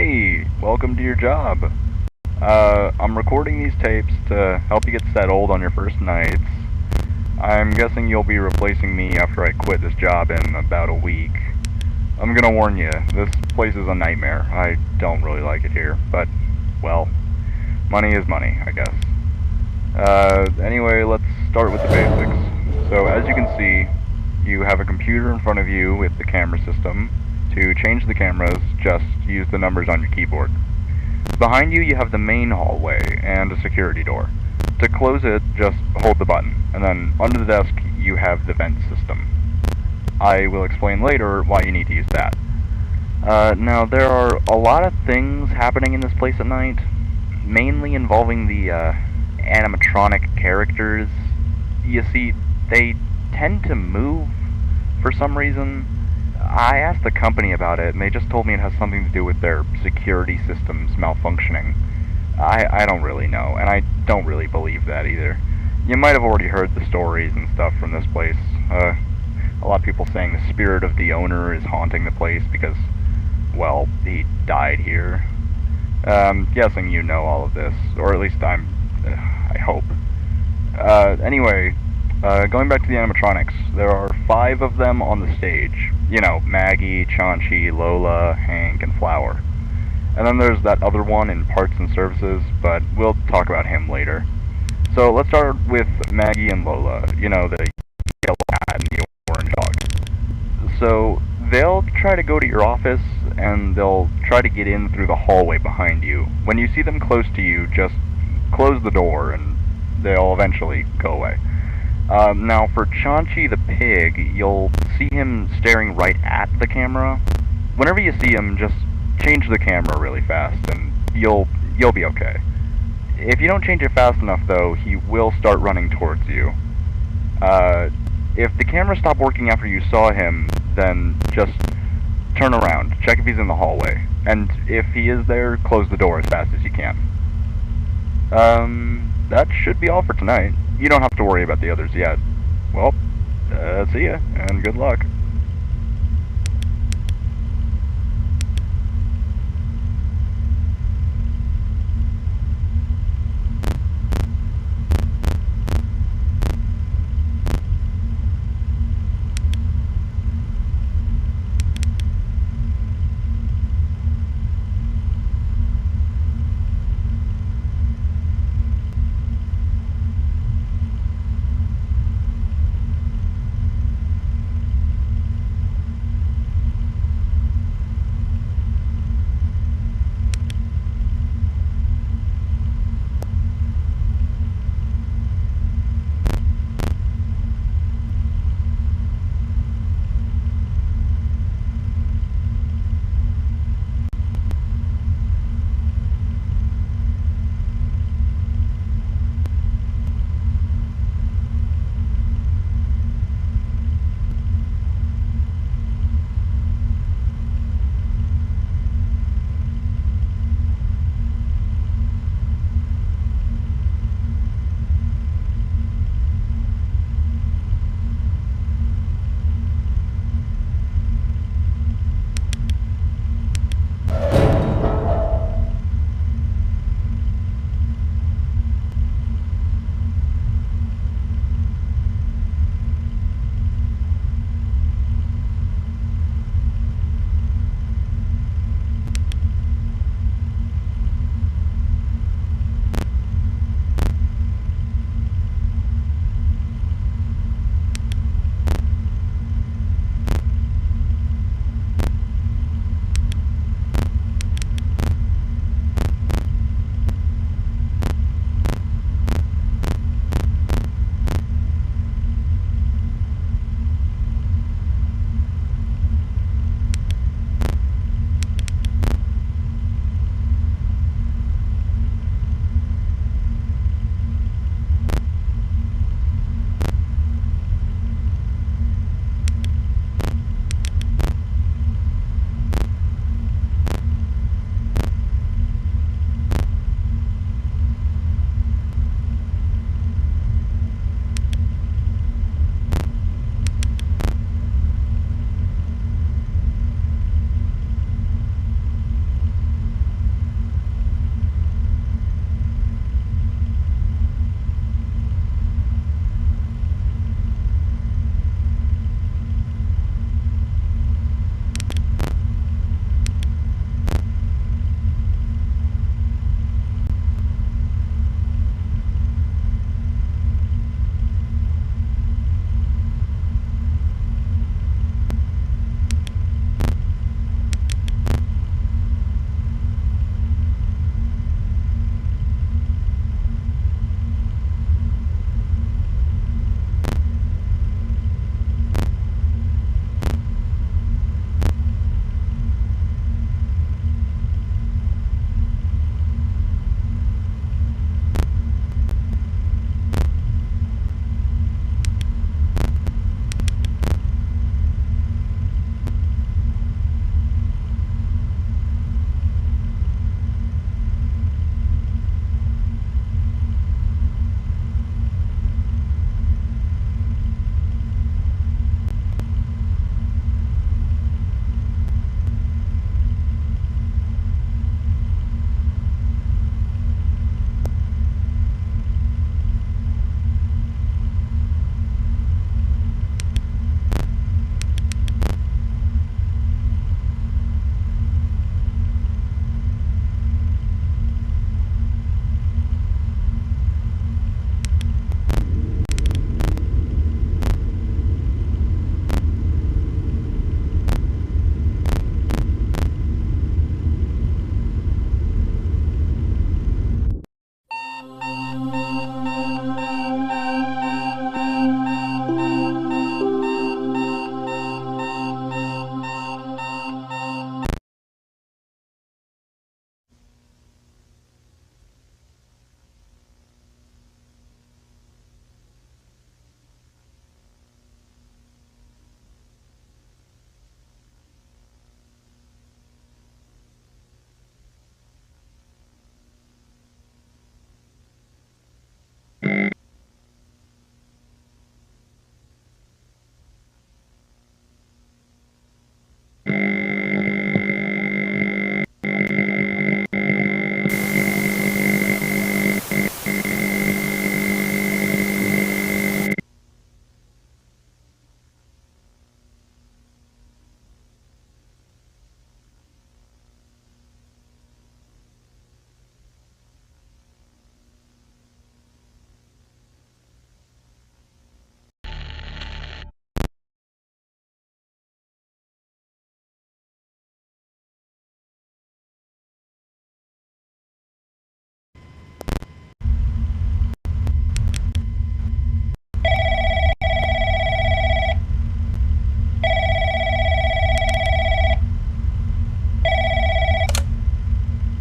Hey, welcome to your job. I'm recording these tapes to help you get settled on your first nights. I'm guessing you'll be replacing me after I quit this job in about a week. I'm gonna warn you, this place is a nightmare. I don't really like it here, but, well, money is money, I guess. Anyway, let's start with the basics. So, as you can see, you have a computer in front of you with the camera system. To change the cameras, just use the numbers on your keyboard. Behind you, you have the main hallway and a security door. To close it, just hold the button, and then under the desk, you have the vent system. I will explain later why you need to use that. Now, there are a lot of things happening in this place at night, mainly involving the animatronic characters. You see, they tend to move for some reason. I asked the company about it, and they just told me it has something to do with their security systems malfunctioning. I don't really know, and I don't really believe that either. You might have already heard the stories and stuff from this place. A lot of people saying the spirit of the owner is haunting the place because, well, he died here. Guessing you know all of this, or at least I hope. Anyway, going back to the animatronics, there are 5 of them on the stage. You know, Maggie, Chaunchi, Lola, Hank, and Flower. And then there's that other one in parts and services, but we'll talk about him later. So let's start with Maggie and Lola, you know, the yellow hat and the orange dog. So they'll try to go to your office, and they'll try to get in through the hallway behind you. When you see them close to you, just close the door, and they'll eventually go away. Now for Chaunchi the pig, you'll see him staring right at the camera. Whenever you see him, just change the camera really fast, and you'll be okay. If you don't change it fast enough, though, he will start running towards you. If the camera stopped working after you saw him, then just turn around, check if he's in the hallway, and if he is there, close the door as fast as you can. That should be all for tonight. You don't have to worry about the others yet. Well, see ya, and good luck.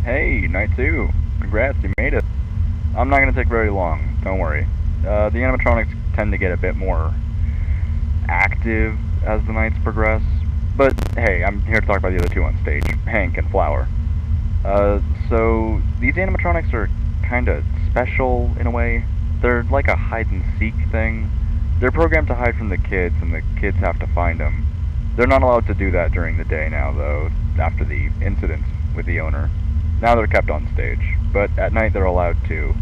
Hey, night 2. Congrats, you made it. I'm not gonna take very long, don't worry. The animatronics tend to get a bit more active as the nights progress. But hey, I'm here to talk about the other two on stage, Hank and Flower. So these animatronics are kinda special in a way. They're like a hide-and-seek thing. They're programmed to hide from the kids, and the kids have to find them. They're not allowed to do that during the day now, though, after the incident with the owner. Now they're kept on stage, but at night they're allowed to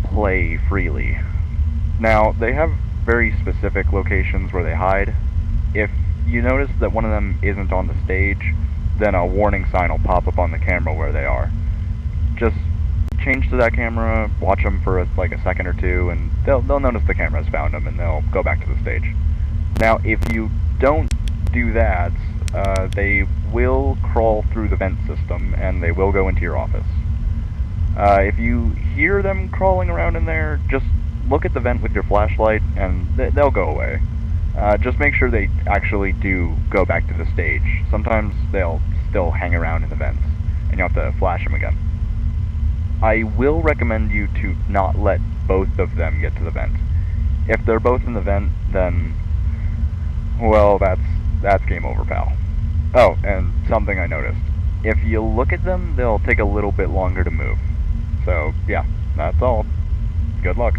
play freely. Now, they have very specific locations where they hide. If you notice that one of them isn't on the stage, then a warning sign will pop up on the camera where they are. Just change to that camera, watch them for like a second or two, and they'll notice the camera's found them, and they'll go back to the stage. Now, if you don't do that, they will crawl through the vent system, and they will go into your office. If you hear them crawling around in there, just look at the vent with your flashlight, and they'll go away. Just make sure they actually do go back to the stage. Sometimes they'll still hang around in the vents, and you have to flash them again. I will recommend you to not let both of them get to the vent. If they're both in the vent, then, well, that's game over, pal. Oh, and something I noticed. If you look at them, they'll take a little bit longer to move. So, yeah, that's all. Good luck.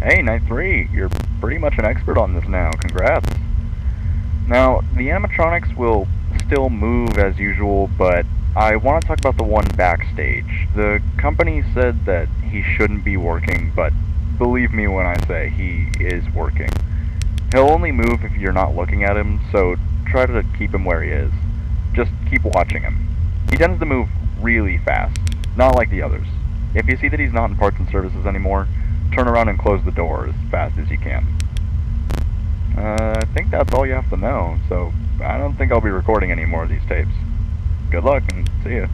Hey, Night 3, you're pretty much an expert on this now. Congrats. Now, the animatronics will still move as usual, but I want to talk about the one backstage. The company said that he shouldn't be working, but believe me when I say he is working. He'll only move if you're not looking at him, so try to keep him where he is. Just keep watching him. He tends to move really fast, not like the others. If you see that he's not in parts and services anymore, turn around and close the door as fast as you can. I think that's all you have to know, so I don't think I'll be recording any more of these tapes. Good luck and see ya.